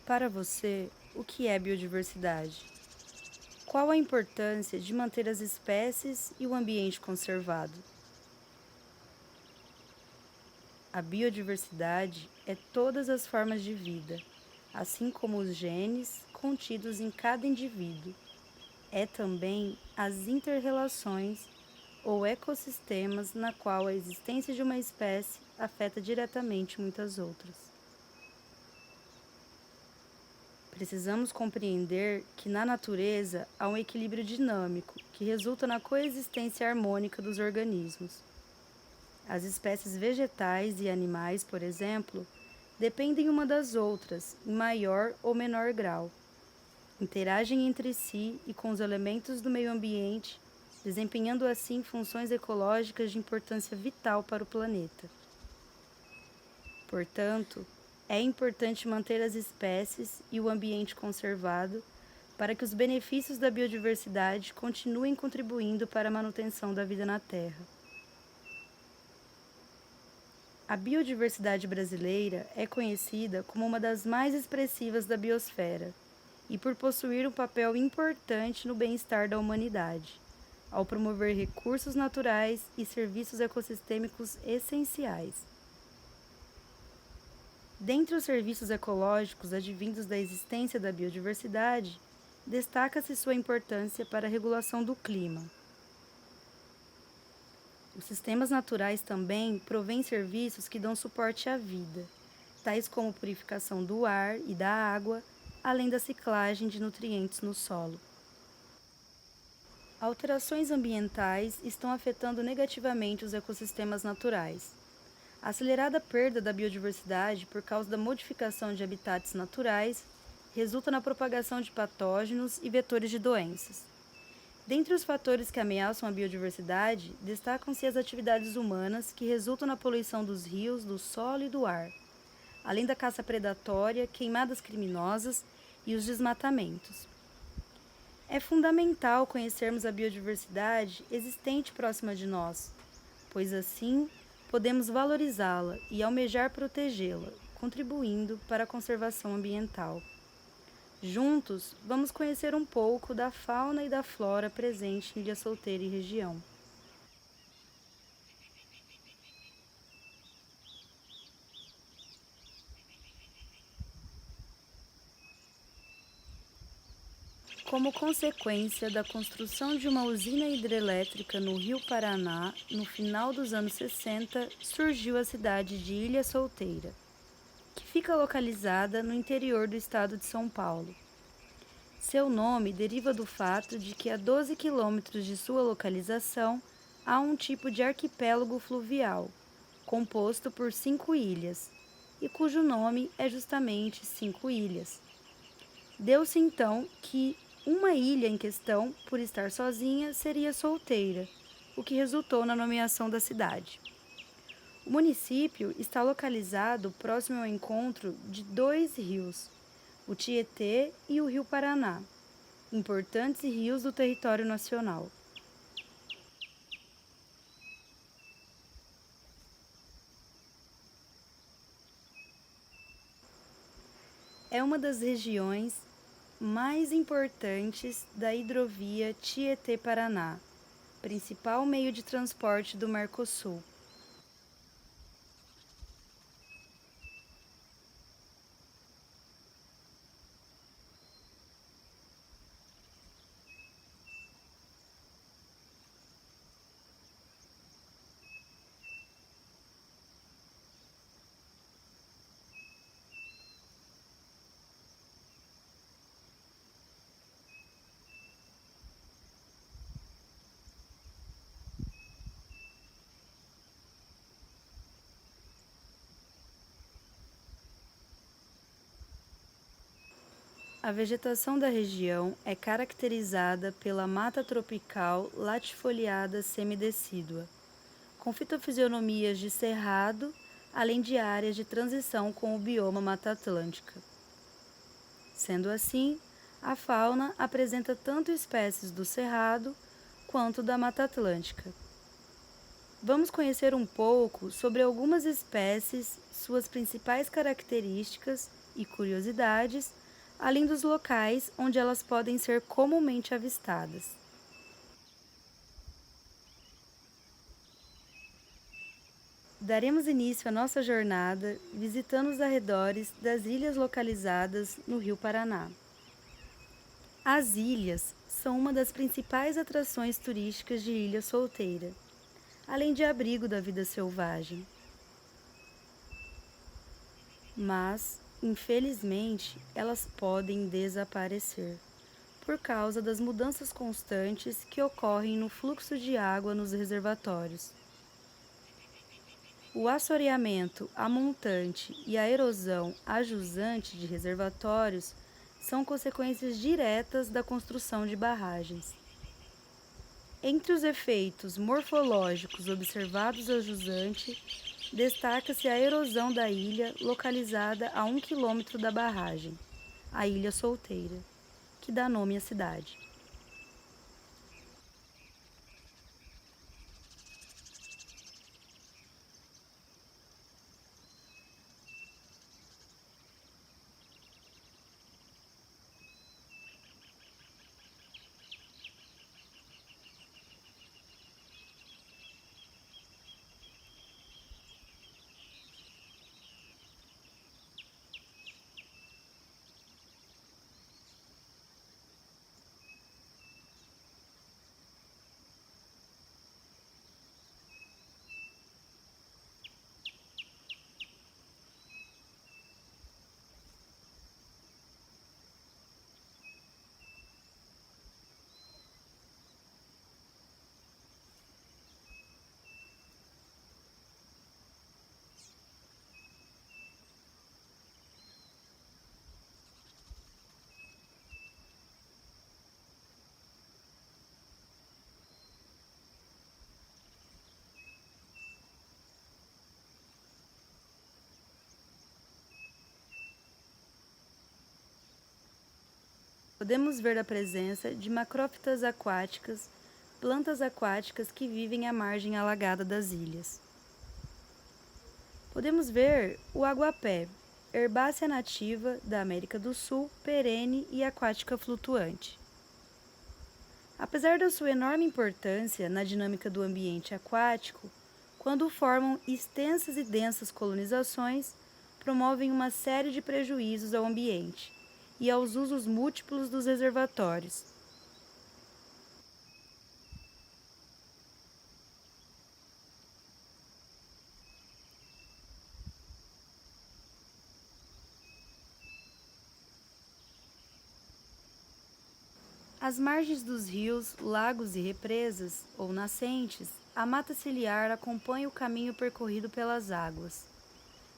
Para você, o que é biodiversidade? Qual a importância de manter as espécies e o ambiente conservado? A biodiversidade é todas as formas de vida, assim como os genes contidos em cada indivíduo. É também as interrelações ou ecossistemas na qual a existência de uma espécie afeta diretamente muitas outras. Precisamos compreender que na natureza há um equilíbrio dinâmico que resulta na coexistência harmônica dos organismos. As espécies vegetais e animais, por exemplo, dependem uma das outras em maior ou menor grau. Interagem entre si e com os elementos do meio ambiente, desempenhando assim funções ecológicas de importância vital para o planeta. Portanto, é importante manter as espécies e o ambiente conservado para que os benefícios da biodiversidade continuem contribuindo para a manutenção da vida na Terra. A biodiversidade brasileira é conhecida como uma das mais expressivas da biosfera e por possuir um papel importante no bem-estar da humanidade, ao promover recursos naturais e serviços ecossistêmicos essenciais. Dentre os serviços ecológicos advindos da existência da biodiversidade, destaca-se sua importância para a regulação do clima. Os sistemas naturais também provêm serviços que dão suporte à vida, tais como purificação do ar e da água, além da ciclagem de nutrientes no solo. Alterações ambientais estão afetando negativamente os ecossistemas naturais. A acelerada perda da biodiversidade por causa da modificação de habitats naturais resulta na propagação de patógenos e vetores de doenças. Dentre os fatores que ameaçam a biodiversidade, destacam-se as atividades humanas que resultam na poluição dos rios, do solo e do ar, além da caça predatória, queimadas criminosas e os desmatamentos. É fundamental conhecermos a biodiversidade existente próxima de nós, pois assim podemos valorizá-la e almejar protegê-la, contribuindo para a conservação ambiental. Juntos, vamos conhecer um pouco da fauna e da flora presente em Ilha Solteira e região. Como consequência da construção de uma usina hidrelétrica no Rio Paraná, no final dos anos 60, surgiu a cidade de Ilha Solteira, que fica localizada no interior do estado de São Paulo. Seu nome deriva do fato de que a 12 quilômetros de sua localização há um tipo de arquipélago fluvial, composto por 5 ilhas, e cujo nome é justamente Cinco Ilhas. Deu-se então que uma ilha em questão, por estar sozinha, seria solteira, o que resultou na nomeação da cidade. O município está localizado próximo ao encontro de dois rios, o Tietê e o Rio Paraná, importantes rios do território nacional. É uma das regiões mais importantes da hidrovia Tietê-Paraná, principal meio de transporte do Mercosul. A vegetação da região é caracterizada pela mata tropical latifoliada semidecídua, com fitofisionomias de cerrado, além de áreas de transição com o bioma Mata Atlântica. Sendo assim, a fauna apresenta tanto espécies do cerrado quanto da Mata Atlântica. Vamos conhecer um pouco sobre algumas espécies, suas principais características e curiosidades, além dos locais onde elas podem ser comumente avistadas. Daremos início à nossa jornada visitando os arredores das ilhas localizadas no Rio Paraná. As ilhas são uma das principais atrações turísticas de Ilha Solteira, além de abrigo da vida selvagem. Mas, infelizmente, elas podem desaparecer por causa das mudanças constantes que ocorrem no fluxo de água nos reservatórios. O assoreamento a montante e a erosão a jusante de reservatórios são consequências diretas da construção de barragens. Entre os efeitos morfológicos observados a jusante, destaca-se a erosão da ilha localizada a 1 quilômetro da barragem, a Ilha Solteira, que dá nome à cidade. Podemos ver a presença de macrófitas aquáticas, plantas aquáticas que vivem à margem alagada das ilhas. Podemos ver o aguapé, herbácea nativa da América do Sul, perene e aquática flutuante. Apesar da sua enorme importância na dinâmica do ambiente aquático, quando formam extensas e densas colonizações, promovem uma série de prejuízos ao ambiente e aos usos múltiplos dos reservatórios. Às margens dos rios, lagos e represas, ou nascentes, a mata ciliar acompanha o caminho percorrido pelas águas.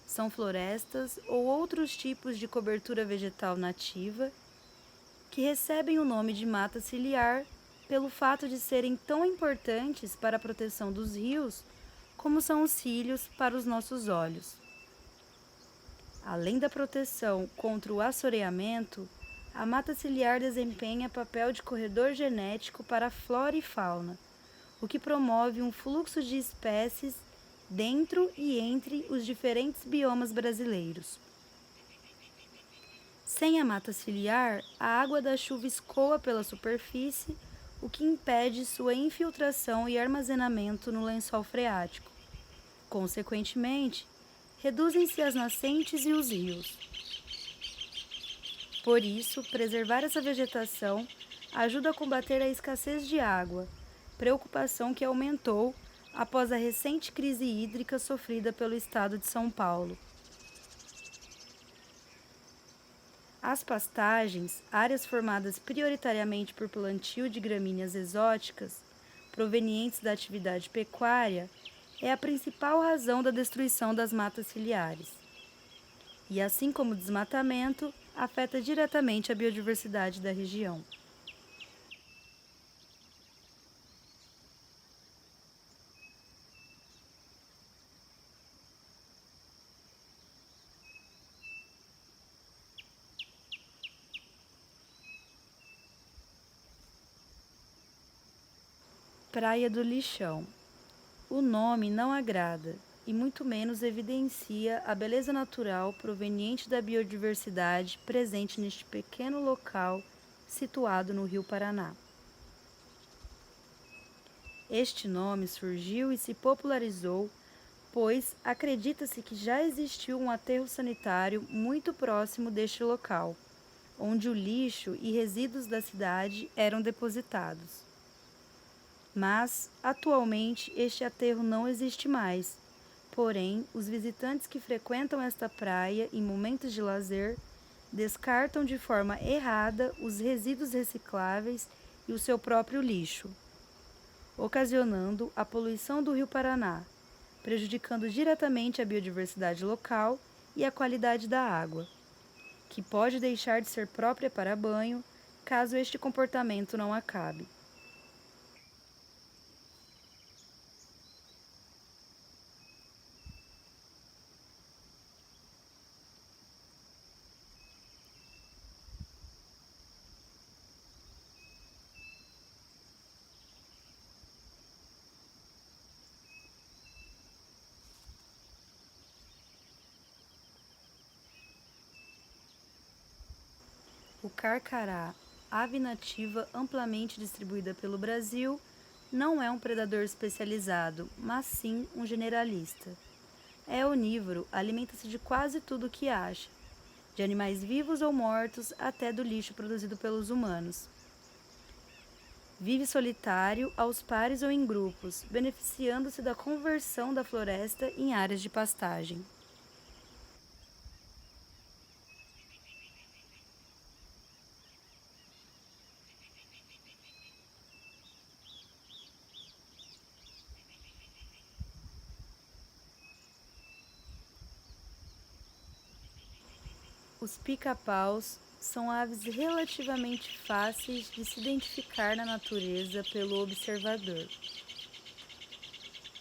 São florestas ou outros tipos de cobertura vegetal nativa que recebem o nome de mata ciliar pelo fato de serem tão importantes para a proteção dos rios como são os cílios para os nossos olhos. Além da proteção contra o assoreamento, a mata ciliar desempenha papel de corredor genético para a flora e fauna, o que promove um fluxo de espécies dentro e entre os diferentes biomas brasileiros. Sem a mata ciliar, a água da chuva escoa pela superfície, o que impede sua infiltração e armazenamento no lençol freático. Consequentemente, reduzem-se as nascentes e os rios. Por isso, preservar essa vegetação ajuda a combater a escassez de água, preocupação que aumentou após a recente crise hídrica sofrida pelo estado de São Paulo. As pastagens, áreas formadas prioritariamente por plantio de gramíneas exóticas, provenientes da atividade pecuária, é a principal razão da destruição das matas ciliares. E assim como o desmatamento, afeta diretamente a biodiversidade da região. Praia do Lixão. O nome não agrada e muito menos evidencia a beleza natural proveniente da biodiversidade presente neste pequeno local situado no Rio Paraná. Este nome surgiu e se popularizou, pois acredita-se que já existiu um aterro sanitário muito próximo deste local, onde o lixo e resíduos da cidade eram depositados. Mas, atualmente, este aterro não existe mais. Porém, os visitantes que frequentam esta praia em momentos de lazer descartam de forma errada os resíduos recicláveis e o seu próprio lixo, ocasionando a poluição do Rio Paraná, prejudicando diretamente a biodiversidade local e a qualidade da água, que pode deixar de ser própria para banho caso este comportamento não acabe. O carcará, ave nativa amplamente distribuída pelo Brasil, não é um predador especializado, mas sim um generalista. É onívoro, alimenta-se de quase tudo o que acha, de animais vivos ou mortos até do lixo produzido pelos humanos. Vive solitário, aos pares ou em grupos, beneficiando-se da conversão da floresta em áreas de pastagem. Os pica-paus são aves relativamente fáceis de se identificar na natureza pelo observador.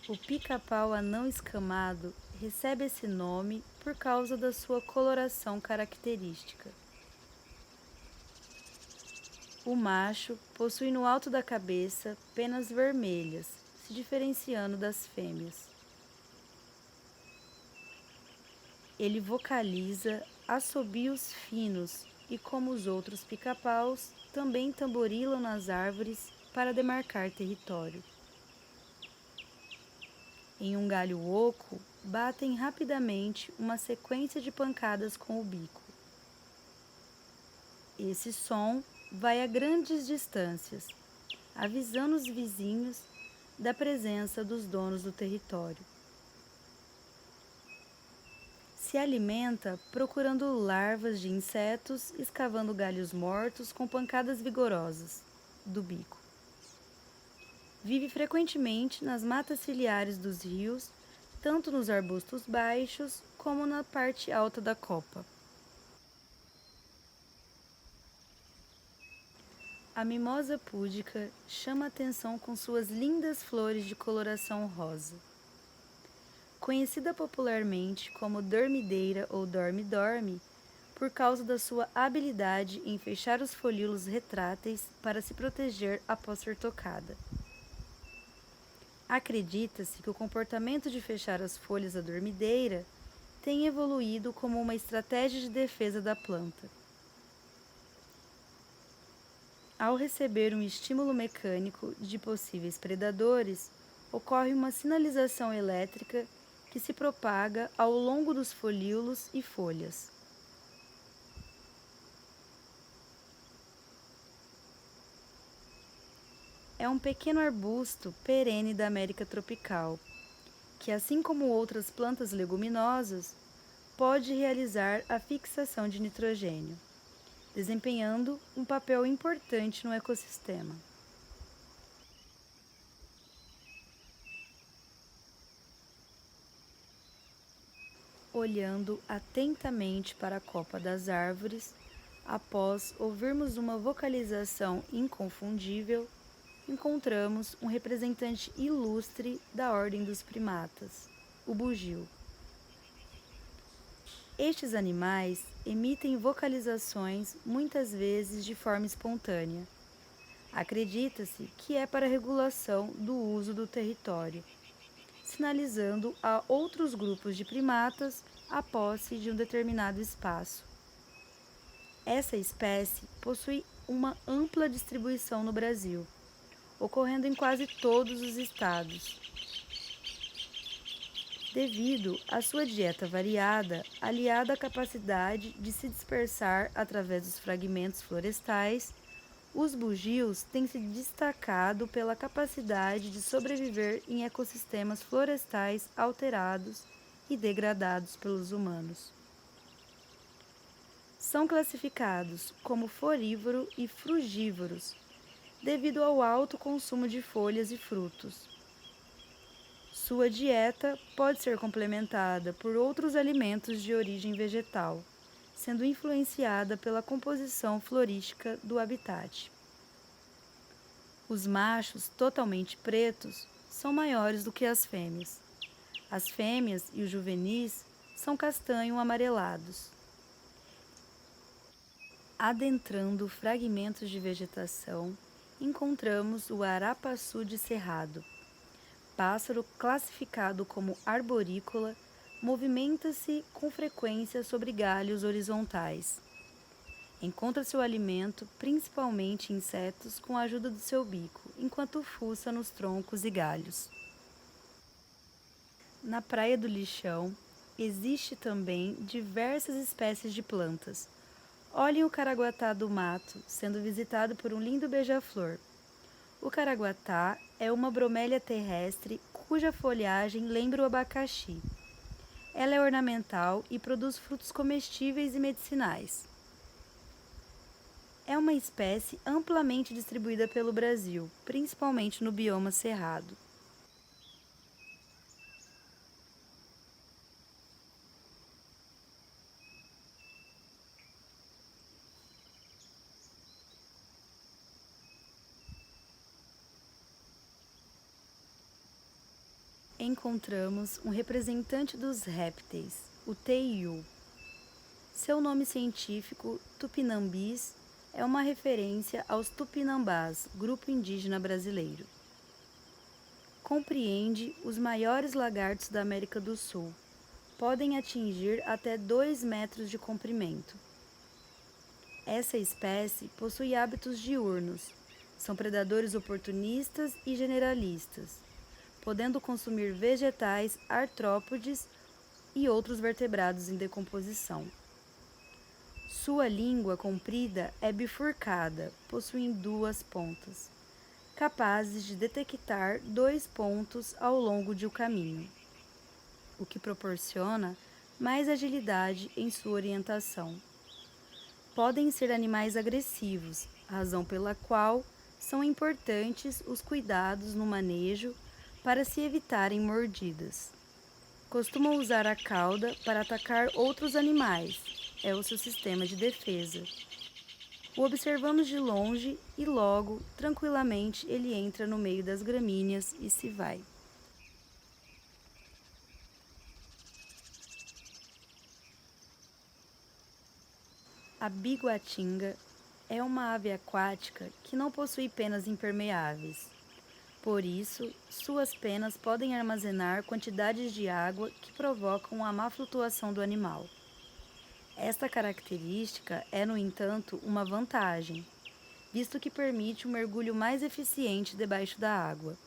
O pica-pau anão escamado recebe esse nome por causa da sua coloração característica. O macho possui no alto da cabeça penas vermelhas, se diferenciando das fêmeas. Ele vocaliza assobios finos e, como os outros pica-paus, também tamborilam nas árvores para demarcar território. Em um galho oco, batem rapidamente uma sequência de pancadas com o bico. Esse som vai a grandes distâncias, avisando os vizinhos da presença dos donos do território. Se alimenta procurando larvas de insetos, escavando galhos mortos com pancadas vigorosas do bico. Vive frequentemente nas matas ciliares dos rios, tanto nos arbustos baixos como na parte alta da copa. A mimosa púdica chama atenção com suas lindas flores de coloração rosa. Conhecida popularmente como dormideira ou dorme-dorme, por causa da sua habilidade em fechar os folíolos retráteis para se proteger após ser tocada. Acredita-se que o comportamento de fechar as folhas da dormideira tem evoluído como uma estratégia de defesa da planta. Ao receber um estímulo mecânico de possíveis predadores, ocorre uma sinalização elétrica que se propaga ao longo dos folíolos e folhas. É um pequeno arbusto perene da América tropical, que, assim como outras plantas leguminosas, pode realizar a fixação de nitrogênio, desempenhando um papel importante no ecossistema. Olhando atentamente para a copa das árvores, após ouvirmos uma vocalização inconfundível, encontramos um representante ilustre da ordem dos primatas, o bugio. Estes animais emitem vocalizações muitas vezes de forma espontânea. Acredita-se que é para a regulação do uso do território, sinalizando a outros grupos de primatas a posse de um determinado espaço. Essa espécie possui uma ampla distribuição no Brasil, ocorrendo em quase todos os estados. Devido à sua dieta variada, aliada à capacidade de se dispersar através dos fragmentos florestais, os bugios têm se destacado pela capacidade de sobreviver em ecossistemas florestais alterados e degradados pelos humanos. São classificados como forívoro e frugívoros, devido ao alto consumo de folhas e frutos. Sua dieta pode ser complementada por outros alimentos de origem vegetal, sendo influenciada pela composição florística do habitat. Os machos totalmente pretos são maiores do que as fêmeas. As fêmeas e os juvenis são castanho-amarelados. Adentrando fragmentos de vegetação, encontramos o arapaçu de cerrado. Pássaro classificado como arborícola, movimenta-se com frequência sobre galhos horizontais. Encontra seu alimento, principalmente insetos, com a ajuda do seu bico, enquanto fuça nos troncos e galhos. Na Praia do Lixão, existe também diversas espécies de plantas. Olhem o caraguatá do mato, sendo visitado por um lindo beija-flor. O caraguatá é uma bromélia terrestre cuja folhagem lembra o abacaxi. Ela é ornamental e produz frutos comestíveis e medicinais. É uma espécie amplamente distribuída pelo Brasil, principalmente no bioma cerrado. Encontramos um representante dos répteis, o teiu. Seu nome científico, tupinambis, é uma referência aos tupinambás, grupo indígena brasileiro. Compreende os maiores lagartos da América do Sul. Podem atingir até 2 metros de comprimento. Essa espécie possui hábitos diurnos. São predadores oportunistas e generalistas, podendo consumir vegetais, artrópodes e outros vertebrados em decomposição. Sua língua comprida é bifurcada, possuindo 2 pontas, capazes de detectar 2 pontos ao longo de um caminho, o que proporciona mais agilidade em sua orientação. Podem ser animais agressivos, razão pela qual são importantes os cuidados no manejo para se evitarem mordidas. Costumam usar a cauda para atacar outros animais, é o seu sistema de defesa. O observamos de longe e logo, tranquilamente, ele entra no meio das gramíneas e se vai. A biguatinga é uma ave aquática que não possui penas impermeáveis. Por isso, suas penas podem armazenar quantidades de água que provocam a má flutuação do animal. Esta característica é, no entanto, uma vantagem, visto que permite um mergulho mais eficiente debaixo da água.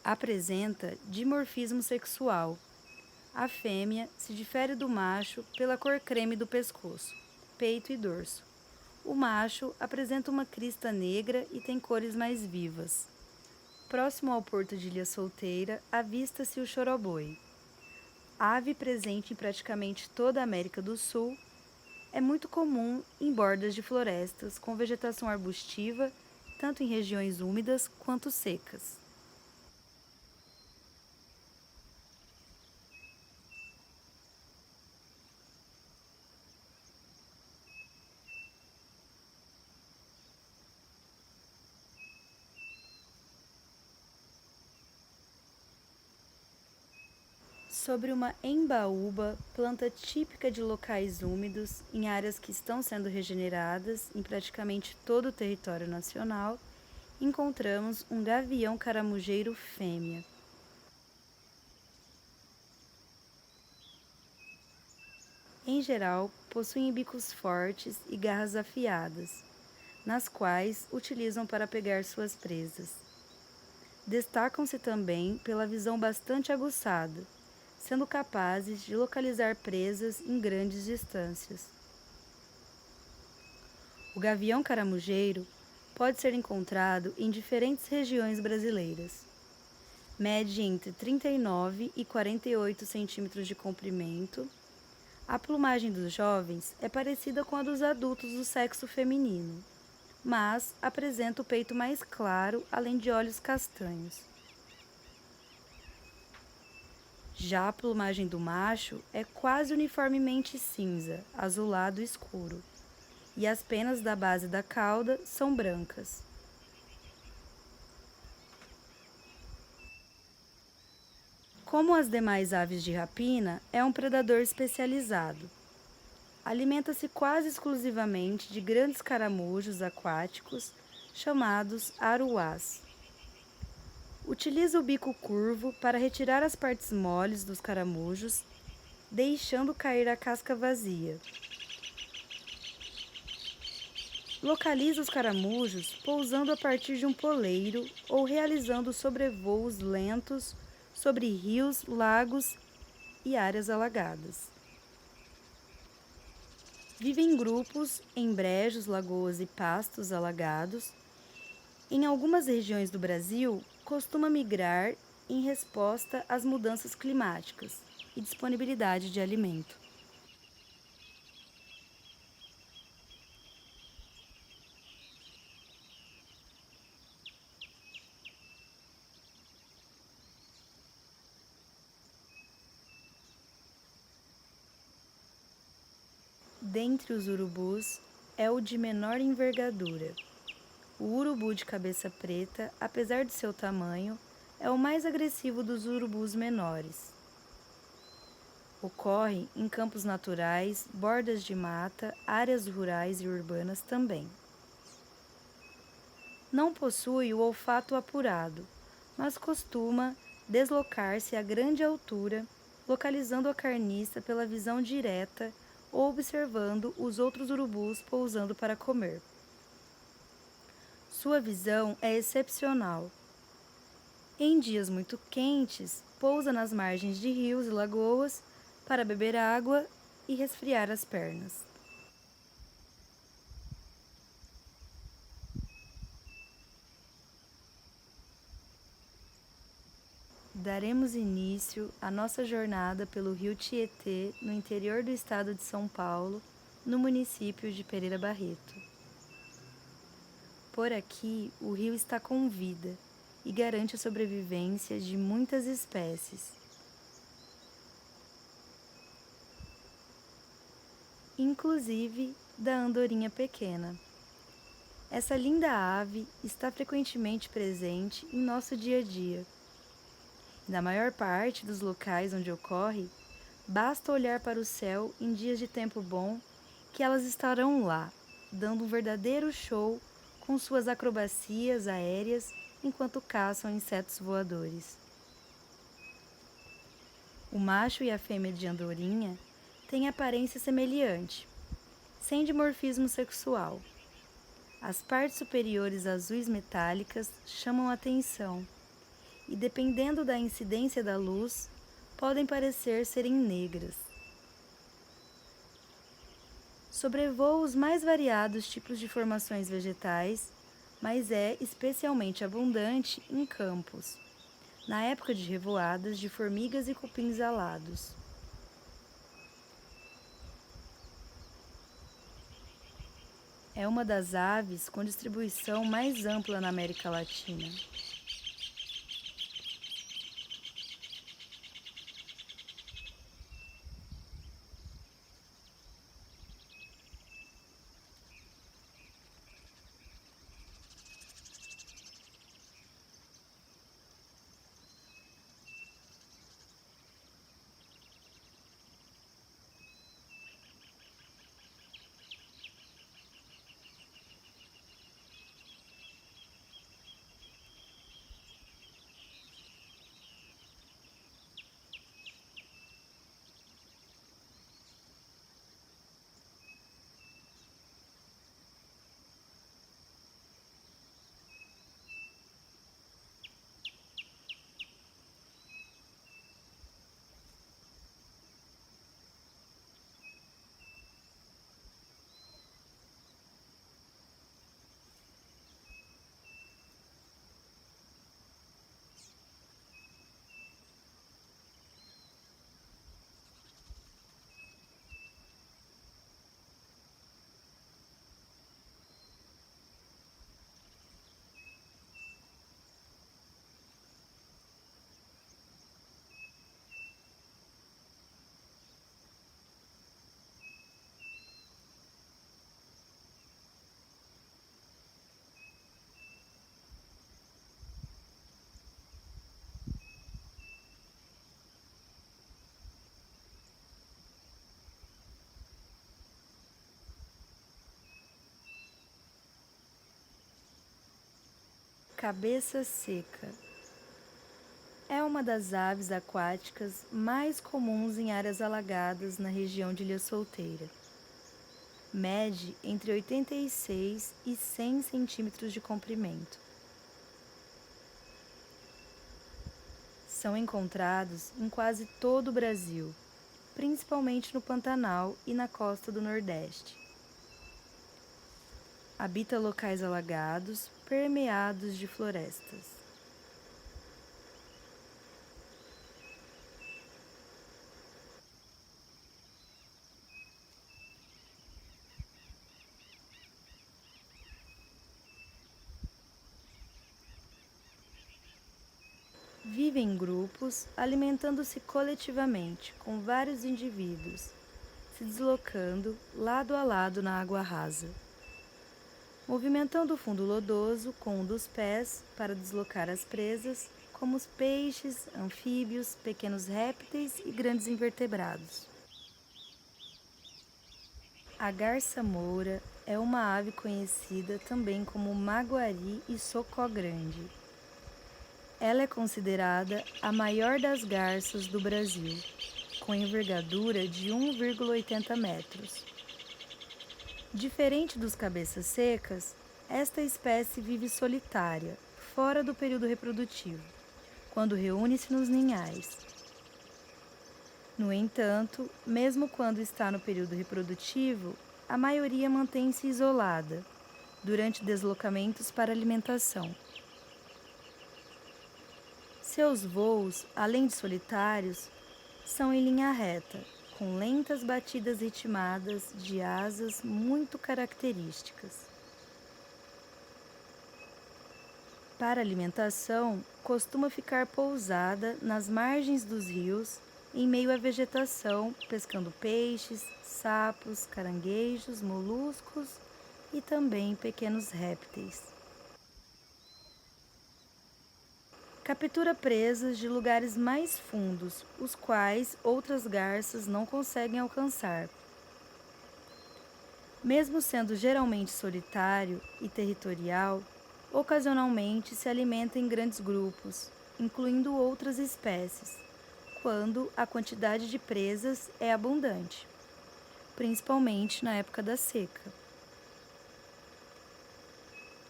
Apresenta dimorfismo sexual. A fêmea se difere do macho pela cor creme do pescoço, peito e dorso. O macho apresenta uma crista negra e tem cores mais vivas. Próximo ao porto de Ilha Solteira, avista-se o choroboi. Ave presente em praticamente toda a América do Sul, é muito comum em bordas de florestas com vegetação arbustiva, tanto em regiões úmidas quanto secas. Sobre uma embaúba, planta típica de locais úmidos, em áreas que estão sendo regeneradas em praticamente todo o território nacional, encontramos um gavião caramujeiro fêmea. Em geral, possuem bicos fortes e garras afiadas, nas quais utilizam para pegar suas presas. Destacam-se também pela visão bastante aguçada, sendo capazes de localizar presas em grandes distâncias. O gavião caramujeiro pode ser encontrado em diferentes regiões brasileiras. Mede entre 39 e 48 centímetros de comprimento. A plumagem dos jovens é parecida com a dos adultos do sexo feminino, mas apresenta o peito mais claro, além de olhos castanhos. Já a plumagem do macho é quase uniformemente cinza, azulado escuro, e as penas da base da cauda são brancas. Como as demais aves de rapina, é um predador especializado. Alimenta-se quase exclusivamente de grandes caramujos aquáticos chamados aruás. Utiliza o bico curvo para retirar as partes moles dos caramujos, deixando cair a casca vazia. Localiza os caramujos pousando a partir de um poleiro ou realizando sobrevoos lentos sobre rios, lagos e áreas alagadas. Vive em grupos em brejos, lagoas e pastos alagados. Em algumas regiões do Brasil, costuma migrar em resposta às mudanças climáticas e disponibilidade de alimento. Dentre os urubus, é o de menor envergadura. O urubu de cabeça preta, apesar de seu tamanho, é o mais agressivo dos urubus menores. Ocorre em campos naturais, bordas de mata, áreas rurais e urbanas também. Não possui o olfato apurado, mas costuma deslocar-se a grande altura, localizando a carniça pela visão direta ou observando os outros urubus pousando para comer. Sua visão é excepcional. Em dias muito quentes, pousa nas margens de rios e lagoas para beber água e resfriar as pernas. Daremos início à nossa jornada pelo rio Tietê, no interior do estado de São Paulo, no município de Pereira Barreto. Por aqui, o rio está com vida e garante a sobrevivência de muitas espécies, inclusive da andorinha pequena. Essa linda ave está frequentemente presente em nosso dia a dia. Na maior parte dos locais onde ocorre, basta olhar para o céu em dias de tempo bom que elas estarão lá, dando um verdadeiro show com suas acrobacias aéreas enquanto caçam insetos voadores. O macho e a fêmea de andorinha têm aparência semelhante, sem dimorfismo sexual. As partes superiores azuis metálicas chamam a atenção e, dependendo da incidência da luz, podem parecer serem negras. Sobrevoa os mais variados tipos de formações vegetais, mas é especialmente abundante em campos, na época de revoadas de formigas e cupins alados. É uma das aves com distribuição mais ampla na América Latina. Cabeça seca. É uma das aves aquáticas mais comuns em áreas alagadas na região de Ilha Solteira. Mede entre 86 e 100 centímetros de comprimento. São encontrados em quase todo o Brasil, principalmente no Pantanal e na costa do Nordeste. Habita locais alagados, permeados de florestas. Vive em grupos, alimentando-se coletivamente, com vários indivíduos, se deslocando lado a lado na água rasa, movimentando o fundo lodoso com um dos pés para deslocar as presas, como os peixes, anfíbios, pequenos répteis e grandes invertebrados. A garça-moura é uma ave conhecida também como maguari e socó-grande. Ela é considerada a maior das garças do Brasil, com envergadura de 1,80 metros. Diferente dos cabeças secas, esta espécie vive solitária, fora do período reprodutivo, quando reúne-se nos ninhais. No entanto, mesmo quando está no período reprodutivo, a maioria mantém-se isolada, durante deslocamentos para alimentação. Seus voos, além de solitários, são em linha reta, com lentas batidas ritmadas de asas muito características. Para alimentação, costuma ficar pousada nas margens dos rios, em meio à vegetação, pescando peixes, sapos, caranguejos, moluscos e também pequenos répteis. Captura presas de lugares mais fundos, os quais outras garças não conseguem alcançar. Mesmo sendo geralmente solitário e territorial, ocasionalmente se alimenta em grandes grupos, incluindo outras espécies, quando a quantidade de presas é abundante, principalmente na época da seca.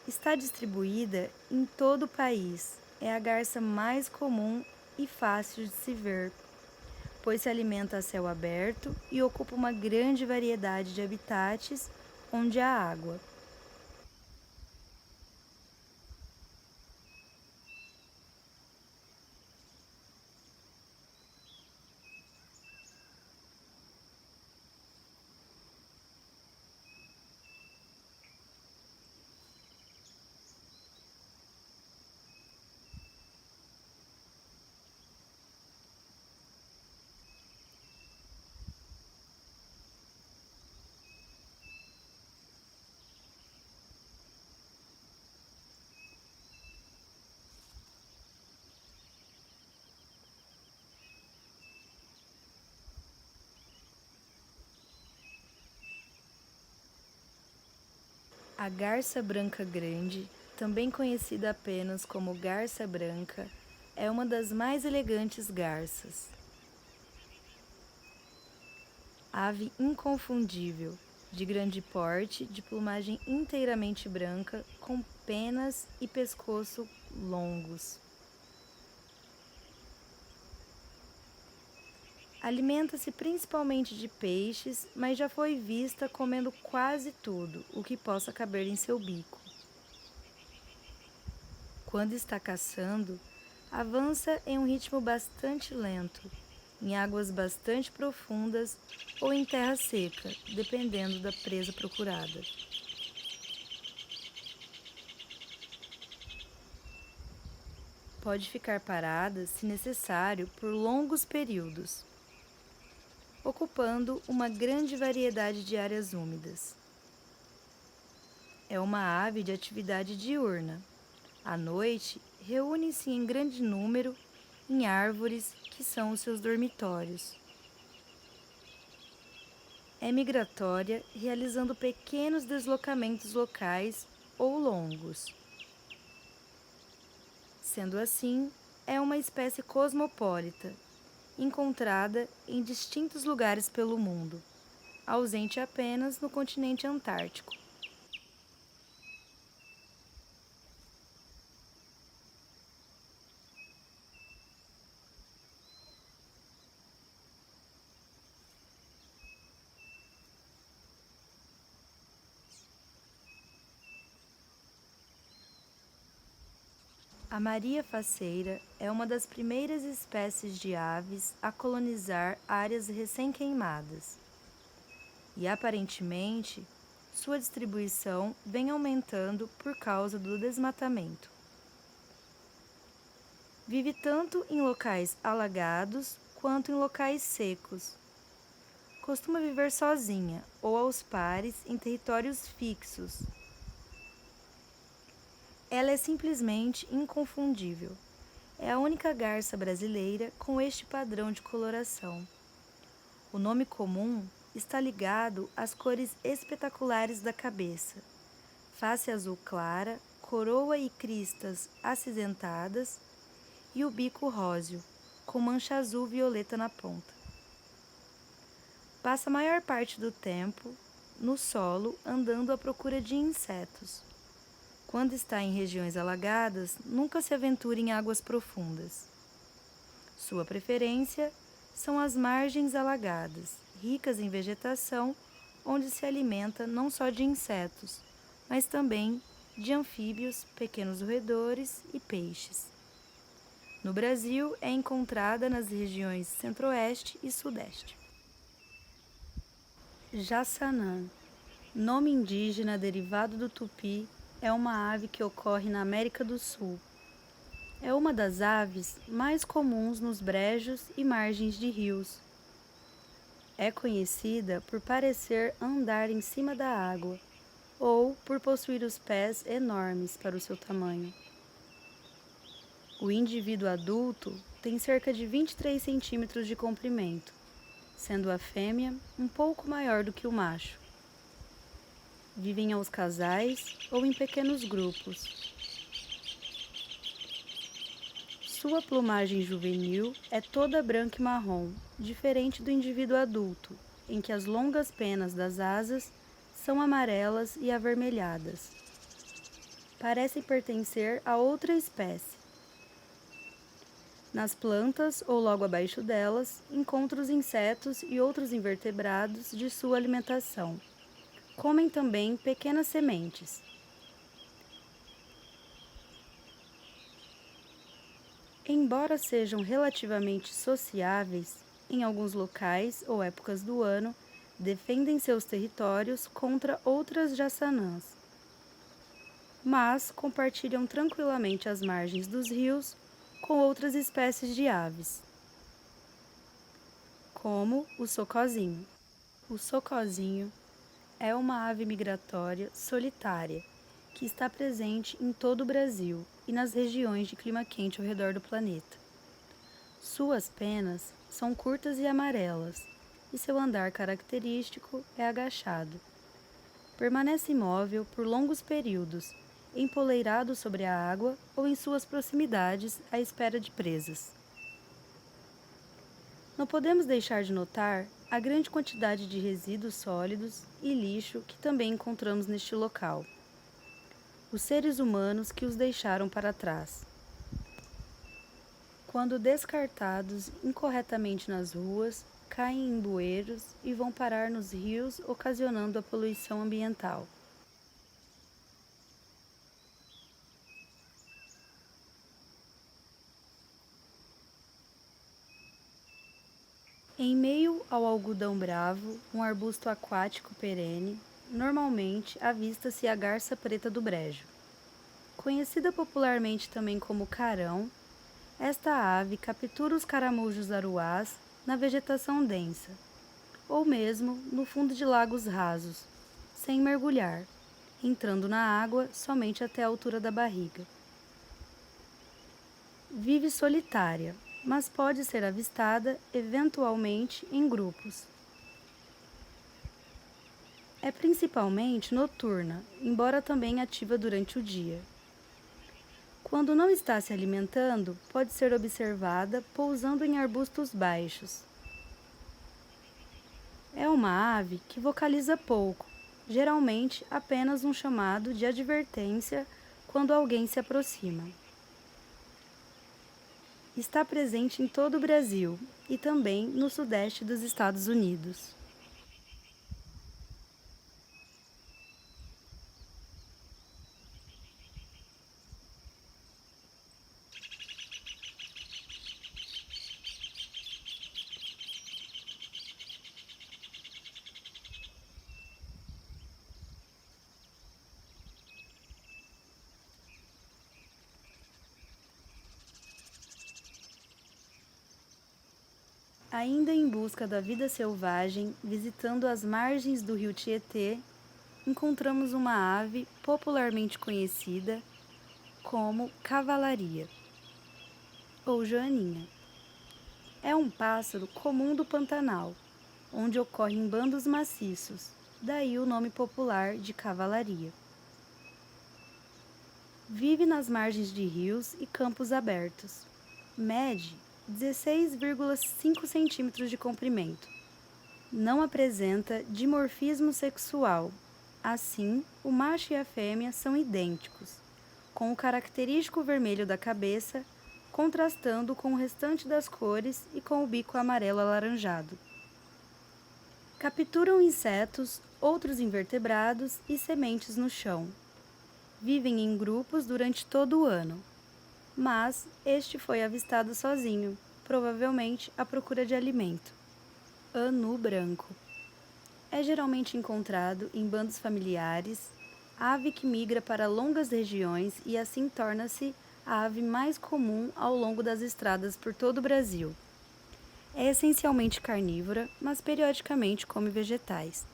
Está distribuída em todo o país. É a garça mais comum e fácil de se ver, pois se alimenta a céu aberto e ocupa uma grande variedade de habitats onde há água. A garça branca grande, também conhecida apenas como garça branca, é uma das mais elegantes garças. Ave inconfundível, de grande porte, de plumagem inteiramente branca, com penas e pescoço longos. Alimenta-se principalmente de peixes, mas já foi vista comendo quase tudo o que possa caber em seu bico. Quando está caçando, avança em um ritmo bastante lento, em águas bastante profundas ou em terra seca, dependendo da presa procurada. Pode ficar parada, se necessário, por longos períodos, ocupando uma grande variedade de áreas úmidas. É uma ave de atividade diurna. À noite, reúne-se em grande número em árvores que são os seus dormitórios. É migratória, realizando pequenos deslocamentos locais ou longos. Sendo assim, é uma espécie cosmopolita, encontrada em distintos lugares pelo mundo, ausente apenas no continente antártico. A maria-faceira é uma das primeiras espécies de aves a colonizar áreas recém-queimadas. E aparentemente, sua distribuição vem aumentando por causa do desmatamento. Vive tanto em locais alagados quanto em locais secos. Costuma viver sozinha ou aos pares em territórios fixos. Ela é simplesmente inconfundível. É a única garça brasileira com este padrão de coloração. O nome comum está ligado às cores espetaculares da cabeça: face azul clara, coroa e cristas acinzentadas e o bico róseo, com mancha azul-violeta na ponta. Passa a maior parte do tempo no solo andando à procura de insetos. Quando está em regiões alagadas, nunca se aventura em águas profundas. Sua preferência são as margens alagadas, ricas em vegetação, onde se alimenta não só de insetos, mas também de anfíbios, pequenos roedores e peixes. No Brasil, é encontrada nas regiões Centro-Oeste e Sudeste. Jassanã, nome indígena derivado do tupi, é uma ave que ocorre na América do Sul. É uma das aves mais comuns nos brejos e margens de rios. É conhecida por parecer andar em cima da água ou por possuir os pés enormes para o seu tamanho. O indivíduo adulto tem cerca de 23 centímetros de comprimento, sendo a fêmea um pouco maior do que o macho. Vivem aos casais ou em pequenos grupos. Sua plumagem juvenil é toda branca e marrom, diferente do indivíduo adulto, em que as longas penas das asas são amarelas e avermelhadas. Parecem pertencer a outra espécie. Nas plantas ou logo abaixo delas, encontra os insetos e outros invertebrados de sua alimentação. Comem também pequenas sementes. Embora sejam relativamente sociáveis, em alguns locais ou épocas do ano, defendem seus territórios contra outras jassanãs. Mas compartilham tranquilamente as margens dos rios com outras espécies de aves, como o socozinho. O socozinho é uma ave migratória solitária que está presente em todo o Brasil e nas regiões de clima quente ao redor do planeta. Suas penas são curtas e amarelas e seu andar característico é agachado. Permanece imóvel por longos períodos, empoleirado sobre a água ou em suas proximidades à espera de presas. Não podemos deixar de notar a grande quantidade de resíduos sólidos e lixo que também encontramos neste local. Os seres humanos que os deixaram para trás. Quando descartados incorretamente nas ruas, caem em bueiros e vão parar nos rios, ocasionando a poluição ambiental. Em meio ao algodão bravo, um arbusto aquático perene, normalmente avista-se a garça preta do brejo. Conhecida popularmente também como carão, esta ave captura os caramujos aruás na vegetação densa, ou mesmo no fundo de lagos rasos, sem mergulhar, entrando na água somente até a altura da barriga. Vive solitária, mas pode ser avistada eventualmente em grupos. É principalmente noturna, embora também ativa durante o dia. Quando não está se alimentando, pode ser observada pousando em arbustos baixos. É uma ave que vocaliza pouco, geralmente apenas um chamado de advertência quando alguém se aproxima. Está presente em todo o Brasil e também no sudeste dos Estados Unidos. Ainda em busca da vida selvagem, visitando as margens do rio Tietê, encontramos uma ave popularmente conhecida como cavalaria, ou joaninha. É um pássaro comum do Pantanal, onde ocorre em bandos maciços, daí o nome popular de cavalaria. Vive nas margens de rios e campos abertos. Mede 16,5 centímetros de comprimento. Não apresenta dimorfismo sexual. Assim, o macho e a fêmea são idênticos, com o característico vermelho da cabeça, contrastando com o restante das cores e com o bico amarelo alaranjado. Capturam insetos, outros invertebrados e sementes no chão. Vivem em grupos durante todo o ano, mas este foi avistado sozinho, provavelmente à procura de alimento. Anu branco. É geralmente encontrado em bandos familiares, ave que migra para longas regiões e assim torna-se a ave mais comum ao longo das estradas por todo o Brasil. É essencialmente carnívora, mas periodicamente come vegetais.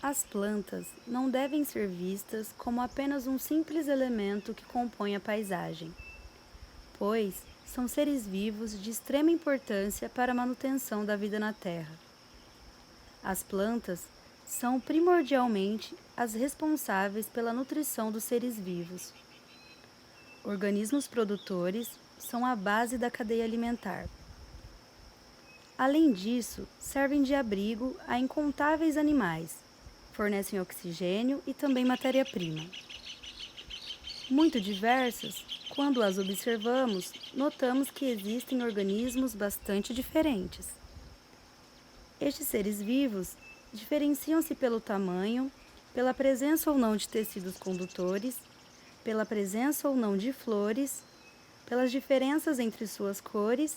As plantas não devem ser vistas como apenas um simples elemento que compõe a paisagem, pois são seres vivos de extrema importância para a manutenção da vida na Terra. As plantas são primordialmente as responsáveis pela nutrição dos seres vivos. Organismos produtores são a base da cadeia alimentar. Além disso, servem de abrigo a incontáveis animais, fornecem oxigênio e também matéria-prima. Muito diversas, quando as observamos, notamos que existem organismos bastante diferentes. Estes seres vivos diferenciam-se pelo tamanho, pela presença ou não de tecidos condutores, pela presença ou não de flores, pelas diferenças entre suas cores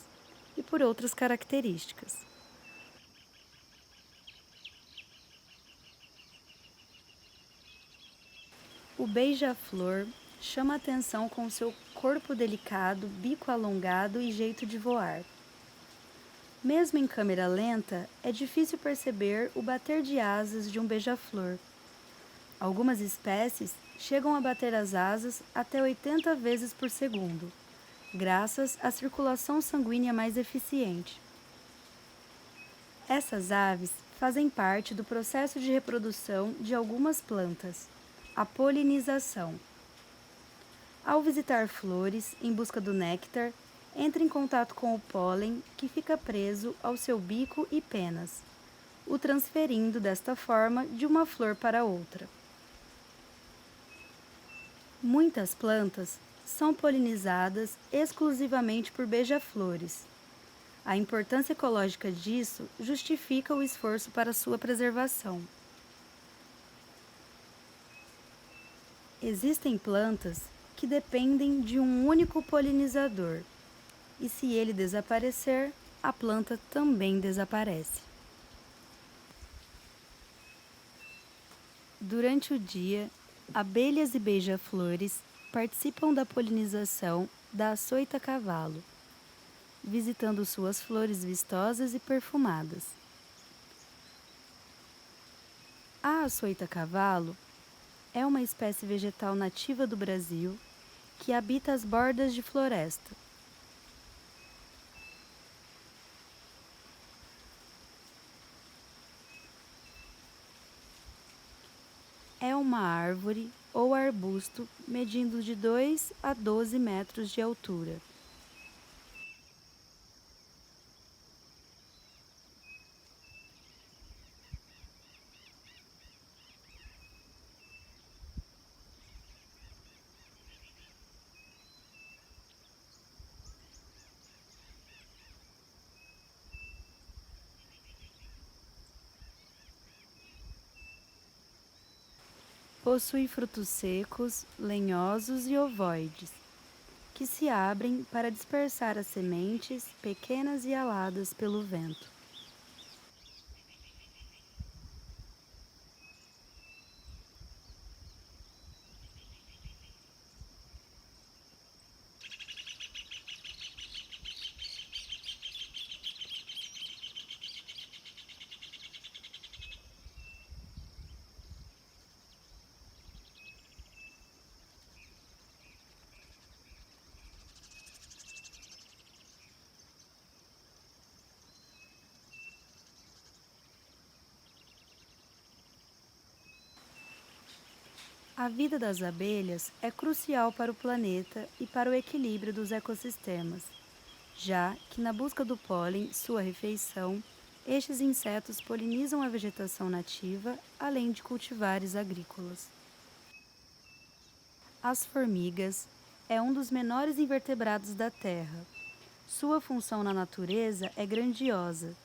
e por outras características. O beija-flor chama atenção com seu corpo delicado, bico alongado e jeito de voar. Mesmo em câmera lenta, é difícil perceber o bater de asas de um beija-flor. Algumas espécies chegam a bater as asas até 80 vezes por segundo, graças à circulação sanguínea mais eficiente. Essas aves fazem parte do processo de reprodução de algumas plantas, a polinização. Ao visitar flores em busca do néctar, entra em contato com o pólen que fica preso ao seu bico e penas, o transferindo desta forma de uma flor para outra. Muitas plantas são polinizadas exclusivamente por beija-flores. A importância ecológica disso justifica o esforço para sua preservação. Existem plantas que dependem de um único polinizador, e se ele desaparecer, a planta também desaparece. Durante o dia, abelhas e beija-flores participam da polinização da açoita-cavalo, visitando suas flores vistosas e perfumadas. A açoita-cavalo é uma espécie vegetal nativa do Brasil que habita as bordas de floresta. É uma árvore ou arbusto medindo de 2 a 12 metros de altura. Possui frutos secos, lenhosos e ovoides, que se abrem para dispersar as sementes pequenas e aladas pelo vento. A vida das abelhas é crucial para o planeta e para o equilíbrio dos ecossistemas, já que na busca do pólen, sua refeição, estes insetos polinizam a vegetação nativa, além de cultivares agrícolas. As formigas é um dos menores invertebrados da Terra. Sua função na natureza é grandiosa.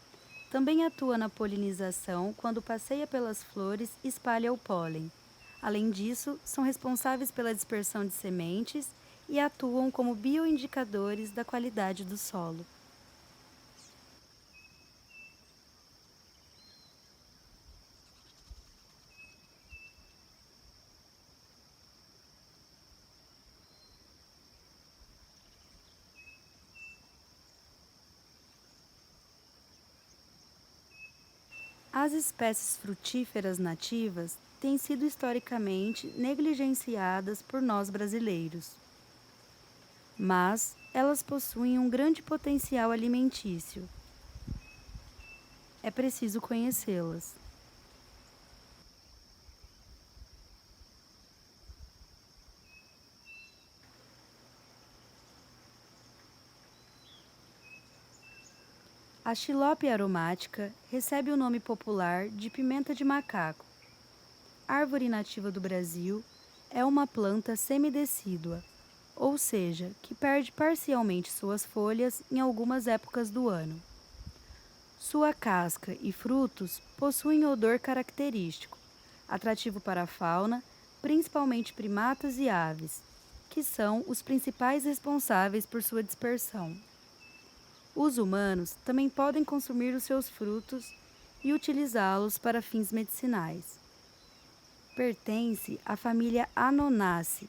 Também atua na polinização quando passeia pelas flores e espalha o pólen. Além disso, são responsáveis pela dispersão de sementes e atuam como bioindicadores da qualidade do solo. As espécies frutíferas nativas têm sido historicamente negligenciadas por nós brasileiros, mas elas possuem um grande potencial alimentício. É preciso conhecê-las. A Chilope aromática recebe o nome popular de pimenta de macaco. Árvore nativa do Brasil, é uma planta semidecídua, ou seja, que perde parcialmente suas folhas em algumas épocas do ano. Sua casca e frutos possuem odor característico, atrativo para a fauna, principalmente primatas e aves, que são os principais responsáveis por sua dispersão. Os humanos também podem consumir os seus frutos e utilizá-los para fins medicinais. Pertence à família Anonaceae.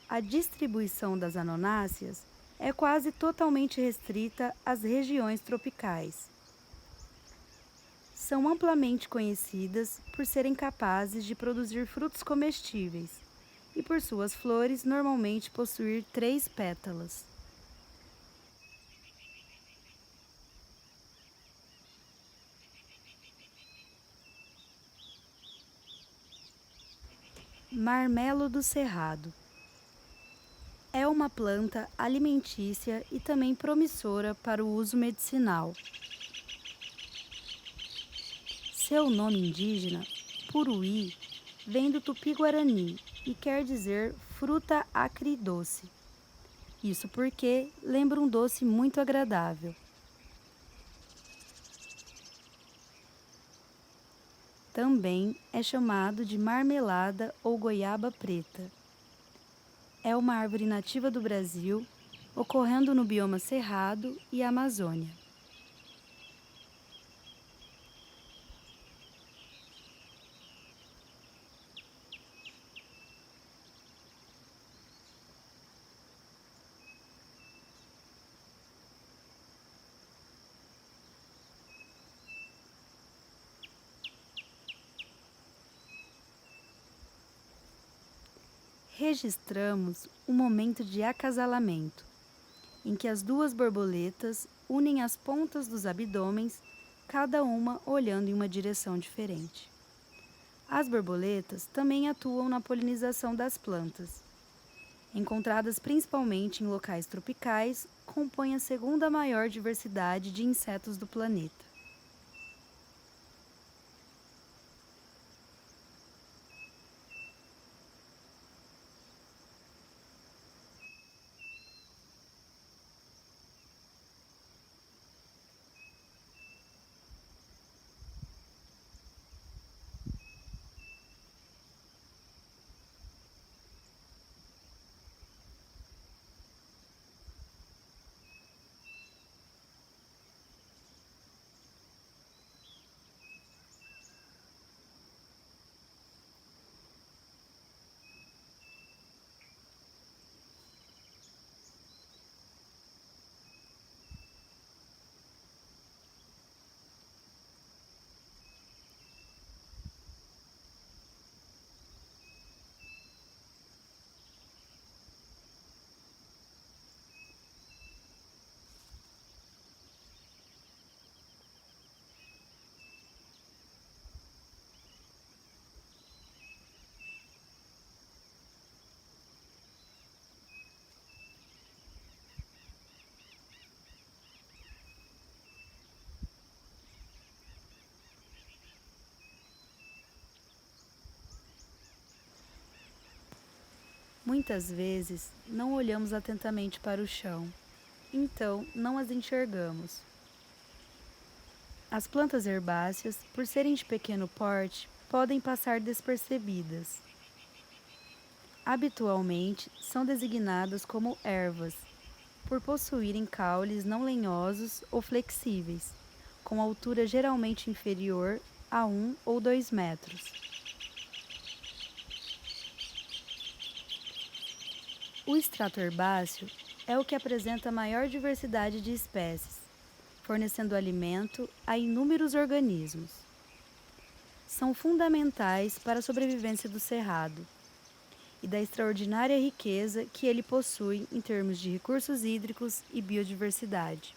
A distribuição das anonáceas é quase totalmente restrita às regiões tropicais. São amplamente conhecidas por serem capazes de produzir frutos comestíveis e por suas flores normalmente possuir 3 pétalas. Marmelo do Cerrado é uma planta alimentícia e também promissora para o uso medicinal. Seu nome indígena, puruí, vem do tupi-guarani e quer dizer fruta acre doce. Isso porque lembra um doce muito agradável. Também é chamado de marmelada ou goiaba preta. É uma árvore nativa do Brasil, ocorrendo no bioma Cerrado e Amazônia. Registramos um momento de acasalamento, em que as duas borboletas unem as pontas dos abdômenes, cada uma olhando em uma direção diferente. As borboletas também atuam na polinização das plantas. Encontradas principalmente em locais tropicais, compõem a segunda maior diversidade de insetos do planeta. Muitas vezes não olhamos atentamente para o chão, então não as enxergamos. As plantas herbáceas, por serem de pequeno porte, podem passar despercebidas. Habitualmente são designadas como ervas, por possuírem caules não lenhosos ou flexíveis, com altura geralmente inferior a 1 ou 2 metros. O extrato herbáceo é o que apresenta a maior diversidade de espécies, fornecendo alimento a inúmeros organismos. São fundamentais para a sobrevivência do cerrado e da extraordinária riqueza que ele possui em termos de recursos hídricos e biodiversidade.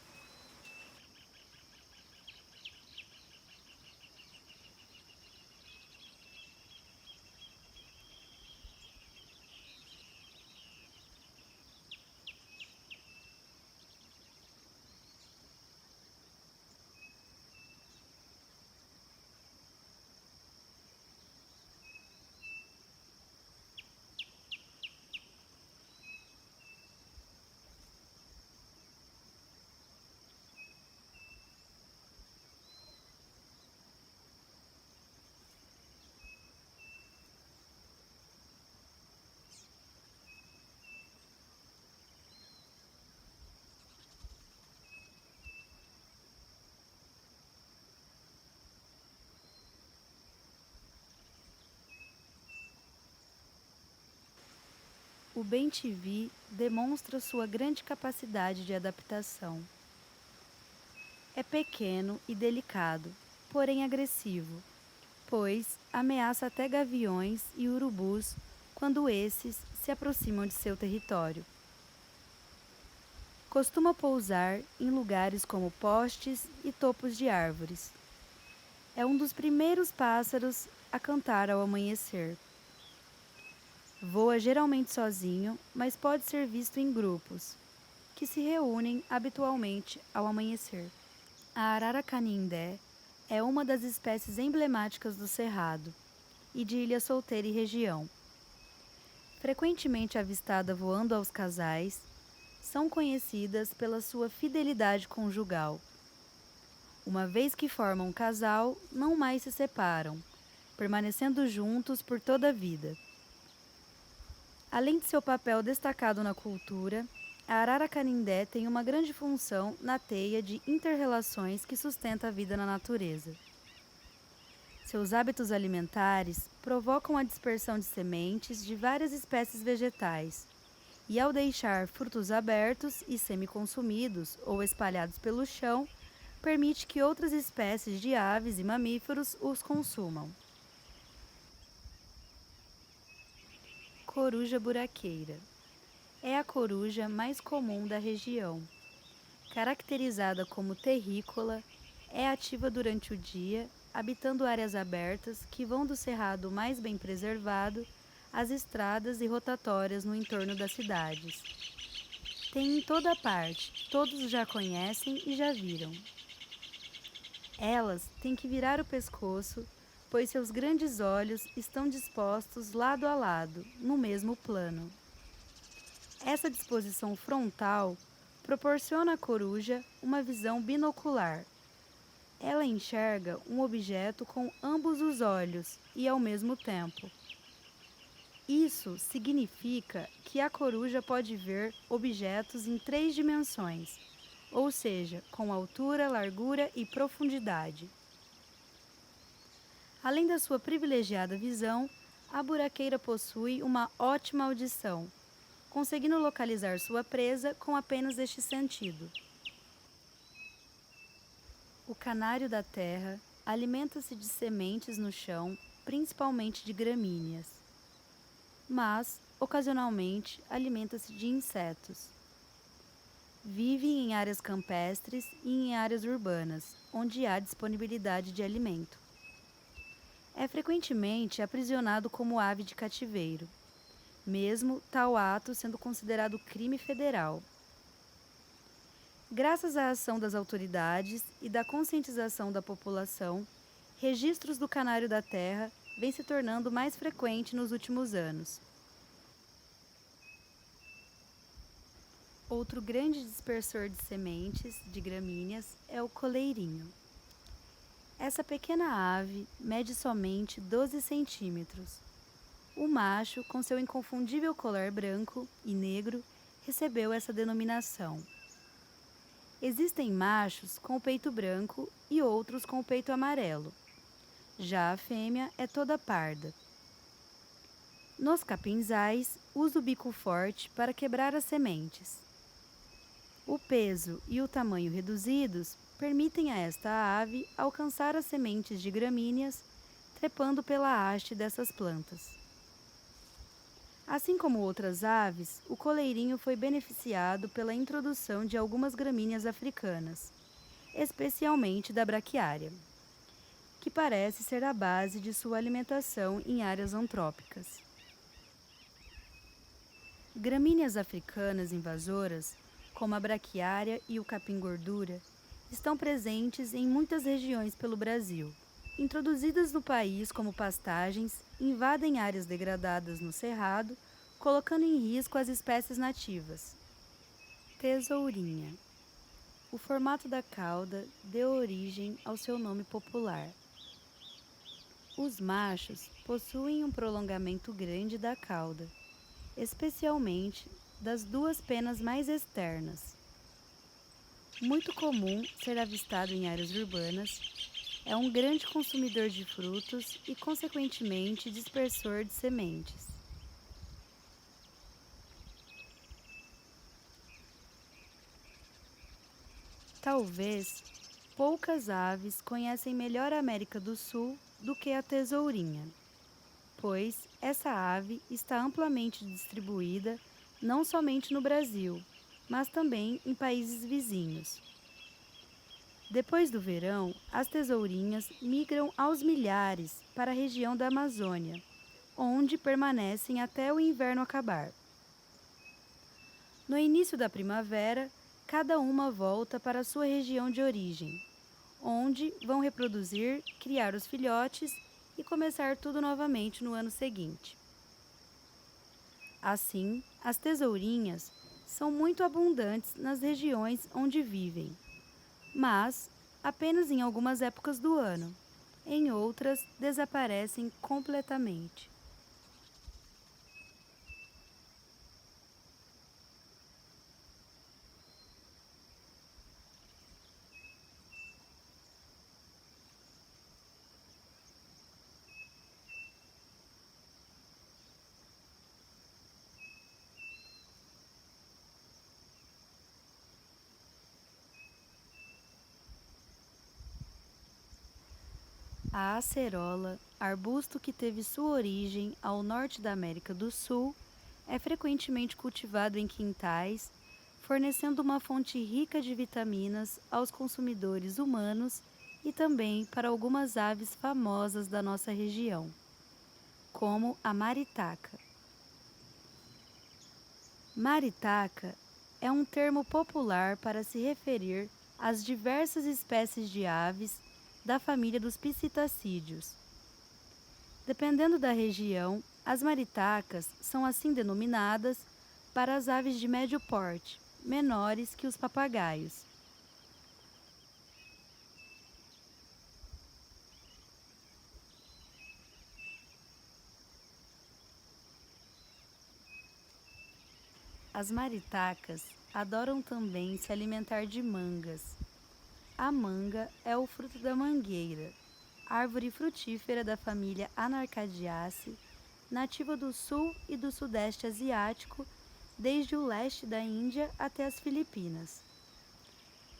O bem-te-vi demonstra sua grande capacidade de adaptação. É pequeno e delicado, porém agressivo, pois ameaça até gaviões e urubus quando esses se aproximam de seu território. Costuma pousar em lugares como postes e topos de árvores. É um dos primeiros pássaros a cantar ao amanhecer. Voa geralmente sozinho, mas pode ser visto em grupos, que se reúnem habitualmente ao amanhecer. A arara canindé é uma das espécies emblemáticas do Cerrado e de Ilha Solteira e região. Frequentemente avistada voando aos casais, são conhecidas pela sua fidelidade conjugal. Uma vez que formam um casal, não mais se separam, permanecendo juntos por toda a vida. Além de seu papel destacado na cultura, a arara canindé tem uma grande função na teia de inter-relações que sustenta a vida na natureza. Seus hábitos alimentares provocam a dispersão de sementes de várias espécies vegetais, e ao deixar frutos abertos e semi-consumidos ou espalhados pelo chão, permite que outras espécies de aves e mamíferos os consumam. Coruja buraqueira. É a coruja mais comum da região. Caracterizada como terrícola, é ativa durante o dia, habitando áreas abertas que vão do cerrado mais bem preservado às estradas e rotatórias no entorno das cidades. Tem em toda parte, todos já conhecem e já viram. Elas têm que virar o pescoço, pois seus grandes olhos estão dispostos lado a lado, no mesmo plano. Essa disposição frontal proporciona à coruja uma visão binocular. Ela enxerga um objeto com ambos os olhos e ao mesmo tempo. Isso significa que a coruja pode ver objetos em 3 dimensões, ou seja, com altura, largura e profundidade. Além da sua privilegiada visão, a buraqueira possui uma ótima audição, conseguindo localizar sua presa com apenas este sentido. O canário da terra alimenta-se de sementes no chão, principalmente de gramíneas, mas, ocasionalmente, alimenta-se de insetos. Vive em áreas campestres e em áreas urbanas, onde há disponibilidade de alimento. É frequentemente aprisionado como ave de cativeiro, mesmo tal ato sendo considerado crime federal. Graças à ação das autoridades e da conscientização da população, registros do canário da terra vêm se tornando mais frequente nos últimos anos. Outro grande dispersor de sementes de gramíneas é o coleirinho. Essa pequena ave mede somente 12 centímetros. O macho, com seu inconfundível colar branco e negro, recebeu essa denominação. Existem machos com o peito branco e outros com o peito amarelo. Já a fêmea é toda parda. Nos capinzais, usa o bico forte para quebrar as sementes. O peso e o tamanho reduzidos permitem a esta ave alcançar as sementes de gramíneas, trepando pela haste dessas plantas. Assim como outras aves, o coleirinho foi beneficiado pela introdução de algumas gramíneas africanas, especialmente da braquiária, que parece ser a base de sua alimentação em áreas antrópicas. Gramíneas africanas invasoras, como a braquiária e o capim-gordura, estão presentes em muitas regiões pelo Brasil. Introduzidas no país como pastagens, invadem áreas degradadas no cerrado, colocando em risco as espécies nativas. Tesourinha. O formato da cauda deu origem ao seu nome popular. Os machos possuem um prolongamento grande da cauda, especialmente das 2 penas mais externas. Muito comum ser avistado em áreas urbanas, é um grande consumidor de frutos e, consequentemente, dispersor de sementes. Talvez poucas aves conhecem melhor a América do Sul do que a tesourinha, pois essa ave está amplamente distribuída não somente no Brasil, mas também em países vizinhos. Depois do verão, as tesourinhas migram aos milhares para a região da Amazônia, onde permanecem até o inverno acabar. No início da primavera, cada uma volta para a sua região de origem, onde vão reproduzir, criar os filhotes e começar tudo novamente no ano seguinte. Assim, as tesourinhas são muito abundantes nas regiões onde vivem, mas apenas em algumas épocas do ano, em outras desaparecem completamente. A acerola, arbusto que teve sua origem ao norte da América do Sul, é frequentemente cultivado em quintais, fornecendo uma fonte rica de vitaminas aos consumidores humanos e também para algumas aves famosas da nossa região, como a maritaca. Maritaca é um termo popular para se referir às diversas espécies de aves da família dos psitacídeos. Dependendo da região, as maritacas são assim denominadas para as aves de médio porte, menores que os papagaios. As maritacas adoram também se alimentar de mangas. A manga é o fruto da mangueira, árvore frutífera da família Anarcadiaceae, nativa do sul e do sudeste asiático, desde o leste da Índia até as Filipinas.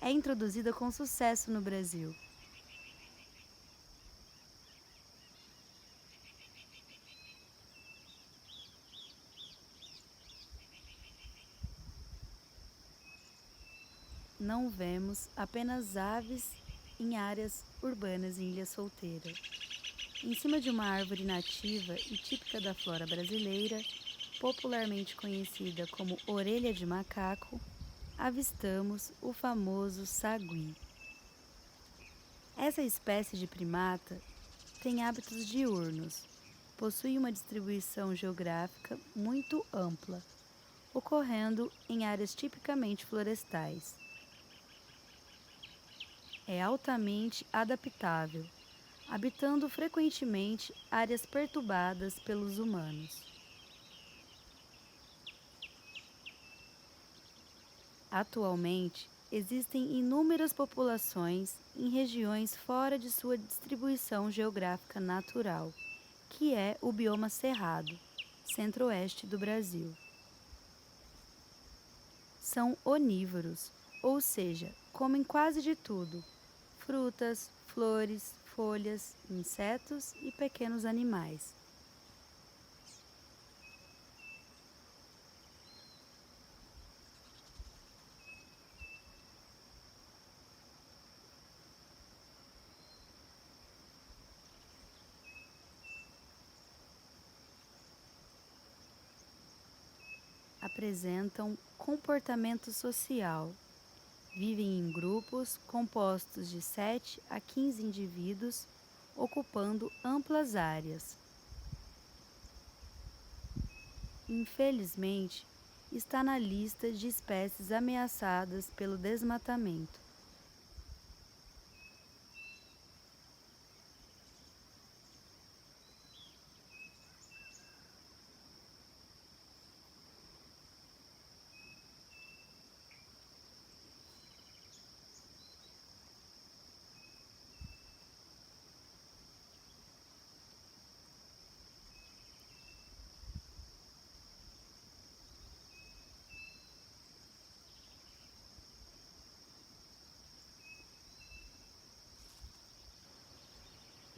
É introduzida com sucesso no Brasil. Não vemos apenas aves em áreas urbanas em Ilha Solteira. Em cima de uma árvore nativa e típica da flora brasileira, popularmente conhecida como orelha de macaco, avistamos o famoso sagui. Essa espécie de primata tem hábitos diurnos, possui uma distribuição geográfica muito ampla, ocorrendo em áreas tipicamente florestais. É altamente adaptável, habitando frequentemente áreas perturbadas pelos humanos. Atualmente, existem inúmeras populações em regiões fora de sua distribuição geográfica natural, que é o bioma cerrado, centro-oeste do Brasil. São onívoros, ou seja, comem quase de tudo: frutas, flores, folhas, insetos e pequenos animais. Apresentam comportamento social. Vivem em grupos compostos de 7 a 15 indivíduos, ocupando amplas áreas. Infelizmente, está na lista de espécies ameaçadas pelo desmatamento.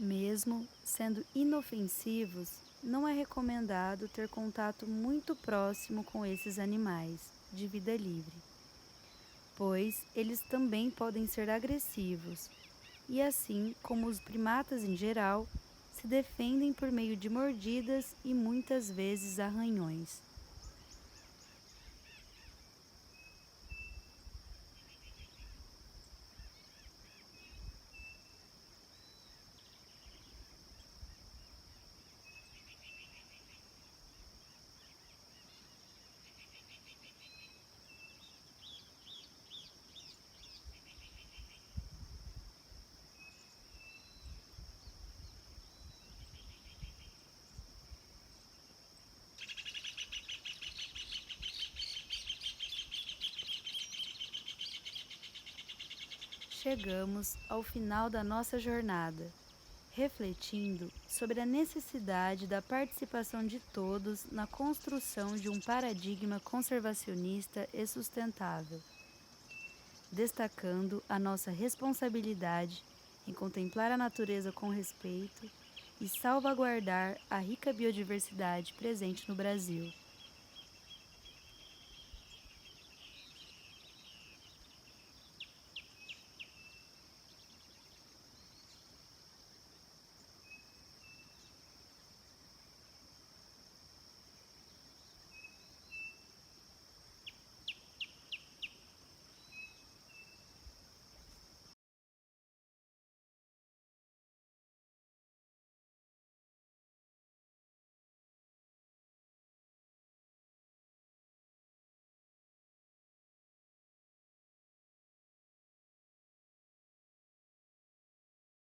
Mesmo sendo inofensivos, não é recomendado ter contato muito próximo com esses animais de vida livre, pois eles também podem ser agressivos e, assim como os primatas em geral, se defendem por meio de mordidas e muitas vezes arranhões. chegamos ao final da nossa jornada, refletindo sobre a necessidade da participação de todos na construção de um paradigma conservacionista e sustentável, destacando a nossa responsabilidade em contemplar a natureza com respeito e salvaguardar a rica biodiversidade presente no Brasil.